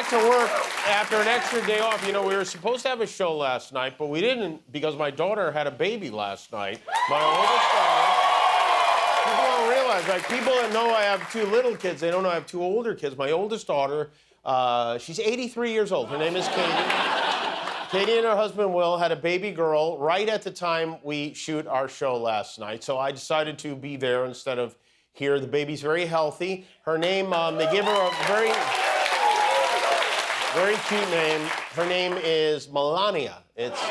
back to work after an extra day off. You know, we were supposed to have a show last night, but we didn't because my daughter had a baby last night. My oldest daughter. People don't realize, like, people that know I have two little kids, they don't know I have two older kids. My oldest daughter, she's 83 years old. Her name is Katie. Katie and her husband, Will, had a baby girl right at the time we shoot our show last night. So I decided to be there instead of here. The baby's very healthy. Her name, they give her a very, very cute name. Her name is Melania. It's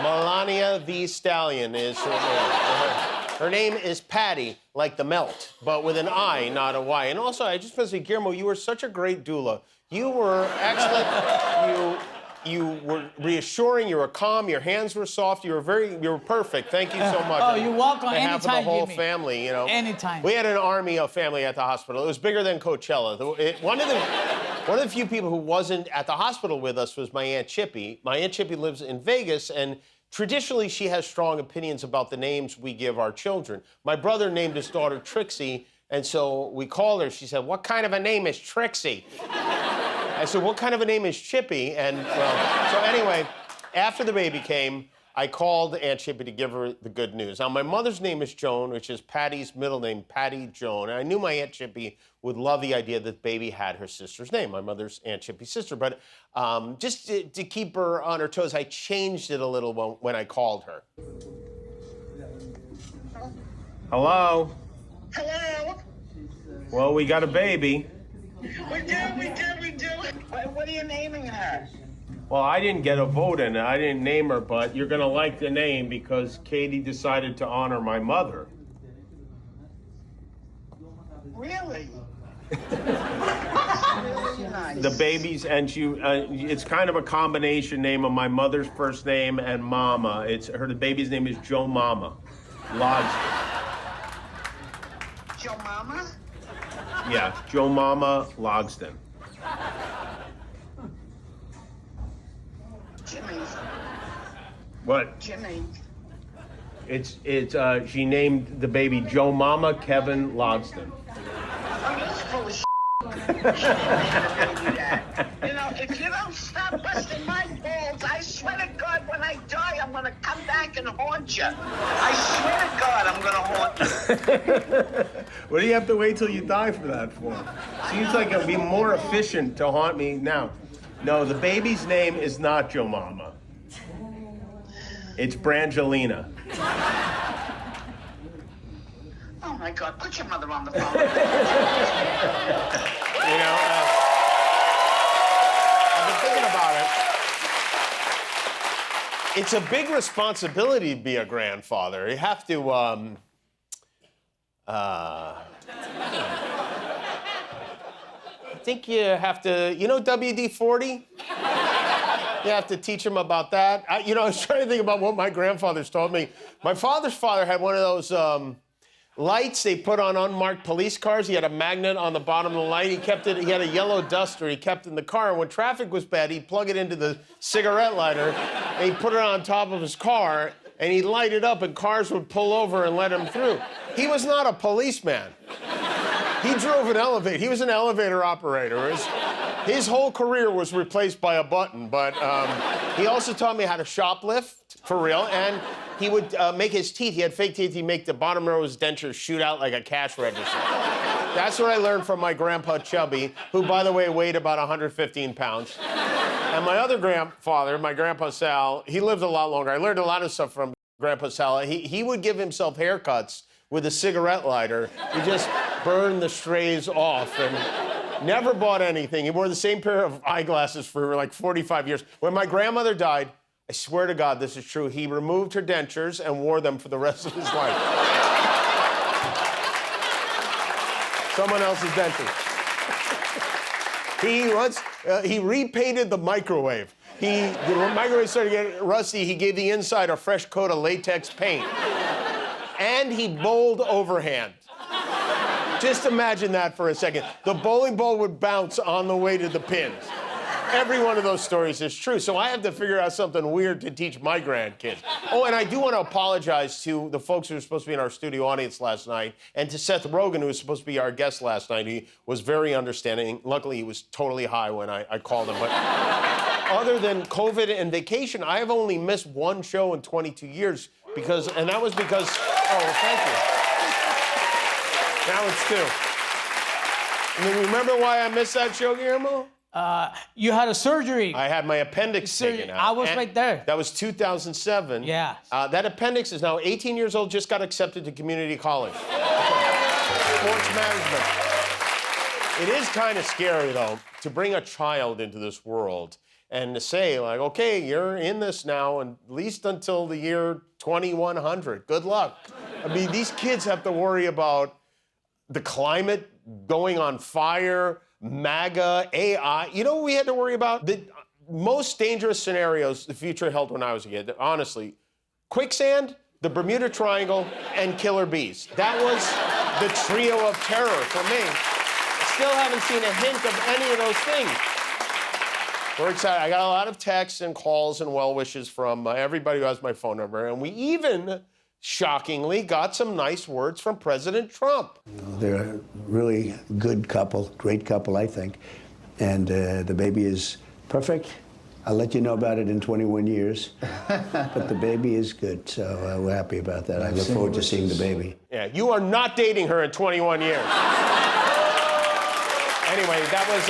Melania the Stallion is her name. Her name is Patti, like the melt, but with an I, not a Y. And also, I just want to say, Guillermo, you were such a great doula. You were excellent. You were reassuring. You were calm. Your hands were soft. You were perfect. Thank you so much. Oh, you're welcome. On behalf Anytime, of the whole Jimmy. family, you know. Anytime. We had an army of family at the hospital. It was bigger than Coachella. One of the few people who wasn't at the hospital with us was my Aunt Chippy. My Aunt Chippy lives in Vegas, and traditionally, she has strong opinions about the names we give our children. My brother named his daughter Trixie, and so we called her. She said, "What kind of a name is Trixie?" I said, "What kind of a name is Chippy?" And, well, so anyway, after the baby came, I called Aunt Chippy to give her the good news. Now, my mother's name is Joan, which is Patty's middle name, Patti Joan. And I knew my Aunt Chippy would love the idea that baby had her sister's name, my mother's Aunt Chippy's sister. But just to keep her on her toes, I changed it a little when I called her. Hello? Hello? Well, we got a baby. We do. What are you naming her? Well, I didn't get a vote in it. I didn't name her, but you're going to like the name because Katie decided to honor my mother. Really? Really nice. The baby's, and it's kind of a combination name of my mother's first name and Mama. The baby's name is Joe Mama Logsdon. Joe Mama? Yeah, Joe Mama Logsdon. Jimmy. What? Jimmy. She named the baby Joe Mama Kevin Logsdon. Oh, you're full of She didn't name the baby that. You know, if you don't stop busting my balls, I swear to God, when I die, I'm going to come back and haunt you. I swear to God, I'm going to haunt you. What do you have to wait till you die for that for? Seems like it'd be more efficient to haunt me now. No, the baby's name is not Joe Mama. It's Brangelina. Oh, my God. Put your mother on the phone. You know, I've been thinking about it. It's a big responsibility to be a grandfather. You have to, I think you have to, you know WD-40? You have to teach them about that. I was trying to think about what my grandfather's told me. My father's father had one of those lights they put on unmarked police cars. He had a magnet on the bottom of the light. He had a yellow duster he kept in the car. And when traffic was bad, he'd plug it into the cigarette lighter, and he'd put it on top of his car, and he'd light it up, and cars would pull over and let him through. He was not a policeman. He drove an elevator. He was an elevator operator. His whole career was replaced by a button, but he also taught me how to shoplift, for real, and he would make his teeth. He had fake teeth. He'd make the bottom row of his dentures shoot out like a cash register. That's what I learned from my grandpa Chubby, who, by the way, weighed about 115 pounds. And my other grandfather, my grandpa Sal, he lived a lot longer. I learned a lot of stuff from Grandpa Sal. He would give himself haircuts with a cigarette lighter. He just burned the strays off and never bought anything. He wore the same pair of eyeglasses for like 45 years. When my grandmother died, I swear to God this is true, he removed her dentures and wore them for the rest of his life. Someone else's dentures. He repainted the microwave. The microwave started getting rusty. He gave the inside a fresh coat of latex paint. And he bowled overhand. Just imagine that for a second. The bowling ball would bounce on the way to the pins. every one of those stories is true. So I have to figure out something weird to teach my grandkids. Oh, and I do want to apologize to the folks who were supposed to be in our studio audience last night, and to Seth Rogen, who was supposed to be our guest last night. He was very understanding. Luckily, he was totally high when I called him. But other than COVID and vacation, I have only missed one show in 22 years and that was because, oh, thank you. Now it's two. I mean, remember why I missed that show, Guillermo? You had a surgery. I had my appendix taken out. I was right there. That was 2007. Yeah. That appendix is now 18 years old, just got accepted to community college. Sports management. It is kind of scary, though, to bring a child into this world and to say, like, okay, you're in this now, and at least until the year 2100. Good luck. I mean, these kids have to worry about the climate going on fire, MAGA, AI. You know what we had to worry about? The most dangerous scenarios the future held when I was a kid, honestly. Quicksand, the Bermuda Triangle, and killer bees. That was the trio of terror for me. Still haven't seen a hint of any of those things. We're excited. I got a lot of texts and calls and well wishes from everybody who has my phone number. And we even, shockingly, got some nice words from President Trump. They're a really good couple, great couple, I think. And the baby is perfect. I'll let you know about it in 21 years. But the baby is good, so we're happy about that. I look forward to seeing the baby. Yeah, you are not dating her in 21 years. Anyway, that was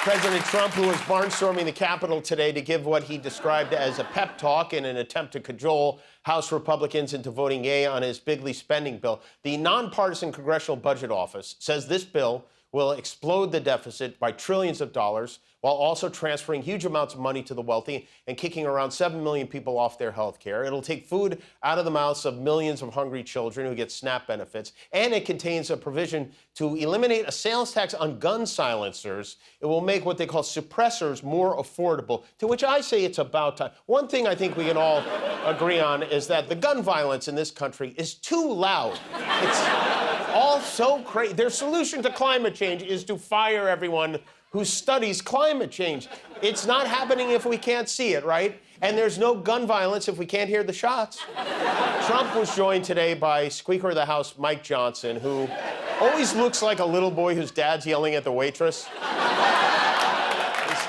President Trump, who was barnstorming the Capitol today to give what he described as a pep talk in an attempt to cajole House Republicans into voting yea on his bigly spending bill. The nonpartisan Congressional Budget Office says this bill will explode the deficit by trillions of dollars while also transferring huge amounts of money to the wealthy and kicking around 7 million people off their health care. It'll take food out of the mouths of millions of hungry children who get SNAP benefits. And it contains a provision to eliminate a sales tax on gun silencers. It will make what they call suppressors more affordable, to which I say it's about time. One thing I think we can all agree on is that the gun violence in this country is too loud. It's all so crazy. Their solution to climate change is to fire everyone who studies climate change. It's not happening if we can't see it, right? And there's no gun violence if we can't hear the shots. Trump was joined today by Speaker of the House Mike Johnson, who always looks like a little boy whose dad's yelling at the waitress.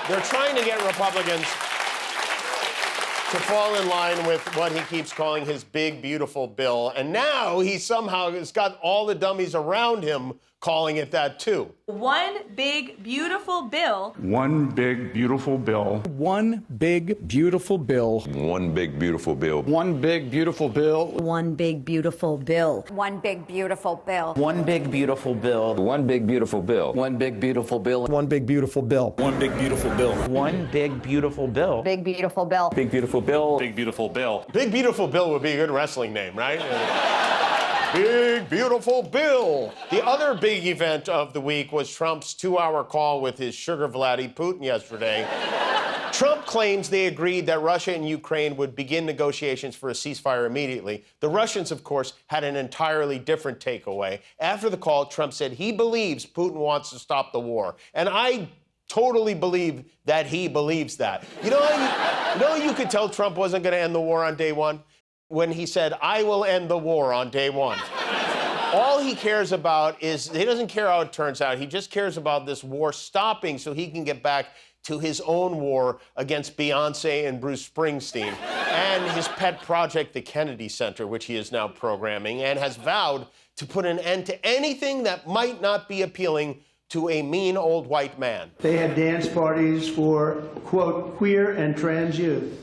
They're trying to get Republicans to fall in line with what he keeps calling his big, beautiful bill. And now he somehow has got all the dummies around him calling it that, too. One big, beautiful bill. One big, beautiful bill. One big, beautiful bill. One big, beautiful bill. One big, beautiful bill. One big, beautiful bill. One big, beautiful bill. One big, beautiful bill. One big, beautiful bill. One big, beautiful bill. One big, beautiful bill. One big, beautiful bill. One big, beautiful bill. Big, beautiful bill. Big, beautiful bill. Big, beautiful bill. Big Beautiful Bill would be a good wrestling name, right? Big Beautiful Bill. The other big event of the week was Trump's 2-hour call with his sugar Vladdy Putin yesterday. Trump claims they agreed that Russia and Ukraine would begin negotiations for a ceasefire immediately. The Russians, of course, had an entirely different takeaway. After the call, Trump said he believes Putin wants to stop the war. And I totally believe that he believes that. You know, you could tell Trump wasn't going to end the war on day one? When he said, I will end the war on day one. All he cares about is, he doesn't care how it turns out, he just cares about this war stopping so he can get back to his own war against Beyonce and Bruce Springsteen and his pet project, the Kennedy Center, which he is now programming, and has vowed to put an end to anything that might not be appealing to a mean old white man. They had dance parties for, quote, queer and trans youth.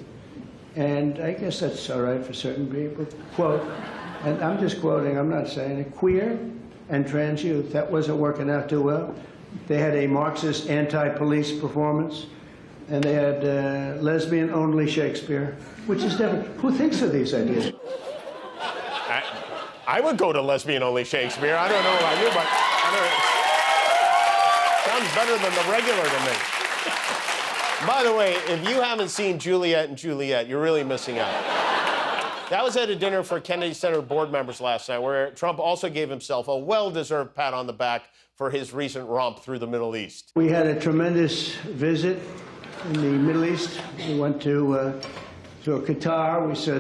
And I guess that's all right for certain people, quote, and I'm just quoting, I'm not saying it, queer and trans youth. That wasn't working out too well. They had a Marxist anti-police performance, and they had lesbian-only Shakespeare, which is different. Who thinks of these ideas? I would go to lesbian-only Shakespeare. I don't know about you, but sounds better than the regular to me. By the way, if you haven't seen Juliet and Juliet, you're really missing out. That was at a dinner for Kennedy Center board members last night, where Trump also gave himself a well-deserved pat on the back for his recent romp through the Middle East. We had a tremendous visit in the Middle East. We went to Qatar. We saw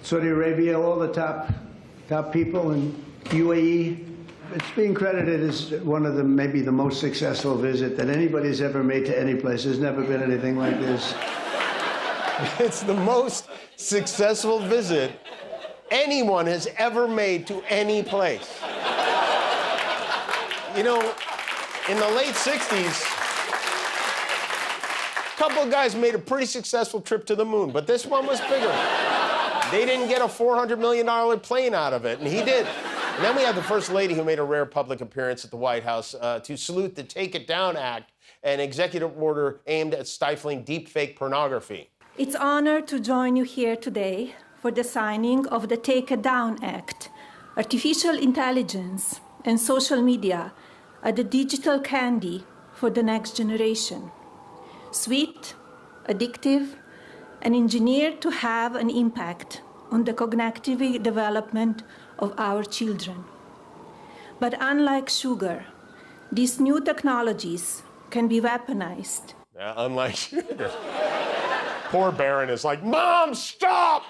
Saudi Arabia, all the top people in UAE. It's being credited as one of maybe the most successful visit that anybody's ever made to any place. There's never been anything like this. It's the most successful visit anyone has ever made to any place. You know, in the late 60s, a couple of guys made a pretty successful trip to the moon, but this one was bigger. They didn't get a $400 million plane out of it, and he did. And then we had the First Lady who made a rare public appearance at the White House to salute the Take It Down Act, an executive order aimed at stifling deepfake pornography. It's an honor to join you here today for the signing of the Take It Down Act. Artificial intelligence and social media are the digital candy for the next generation. Sweet, addictive, and engineered to have an impact on the cognitive development of our children. But unlike sugar, these new technologies can be weaponized. Yeah, unlike sugar. Poor Barron is like, Mom, stop!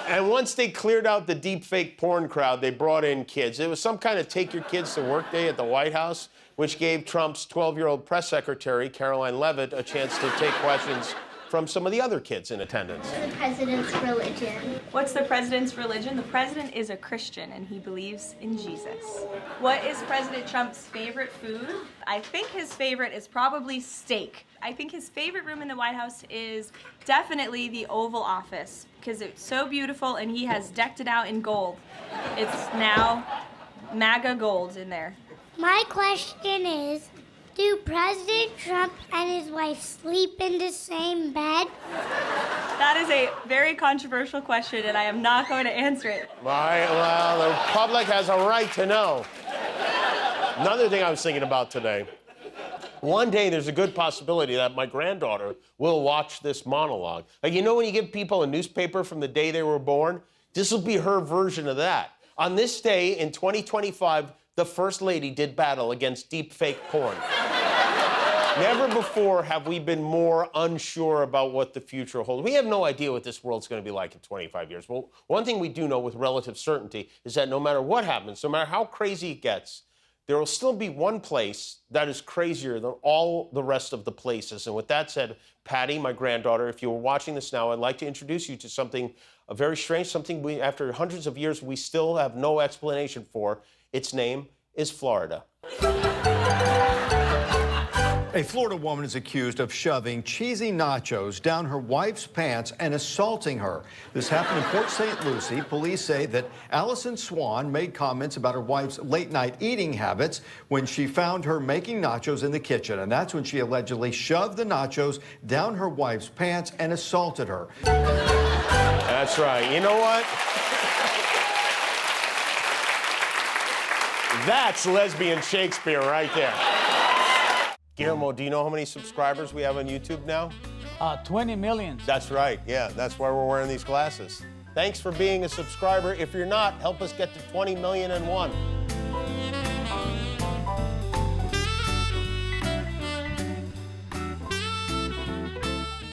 And once they cleared out the deepfake porn crowd, they brought in kids. It was some kind of take your kids to work day at the White House, which gave Trump's 12-year-old press secretary, Caroline Leavitt, a chance to take questions from some of the other kids in attendance. The president's religion. What's the president's religion? The president is a Christian and he believes in Jesus. What is President Trump's favorite food? I think his favorite is probably steak. I think his favorite room in the White House is definitely the Oval Office because it's so beautiful and he has decked it out in gold. It's now MAGA gold in there. My question is, do President Trump and his wife sleep in the same bed? That is a very controversial question, and I am not going to answer it. Well, the public has a right to know. Another thing I was thinking about today, one day there's a good possibility that my granddaughter will watch this monologue. Like, you know when you give people a newspaper from the day they were born? This will be her version of that. On this day in 2025, the First Lady did battle against deepfake porn. Never before have we been more unsure about what the future holds. We have no idea what this world's going to be like in 25 years. Well, one thing we do know with relative certainty is that no matter what happens, no matter how crazy it gets, there will still be one place that is crazier than all the rest of the places. And with that said, Patti, my granddaughter, if you were watching this now, I'd like to introduce you to something very strange, something we, after hundreds of years, we still have no explanation for. Its name is Florida. A Florida woman is accused of shoving cheesy nachos down her wife's pants and assaulting her. This happened in Port St. Lucie. Police say that Allison Swan made comments about her wife's late-night eating habits when she found her making nachos in the kitchen, and that's when she allegedly shoved the nachos down her wife's pants and assaulted her. That's right. You know what? That's lesbian Shakespeare right there. Guillermo, do you know how many subscribers we have on YouTube now? 20 million. That's right. Yeah, that's why we're wearing these glasses. Thanks for being a subscriber. If you're not, help us get to 20,000,001.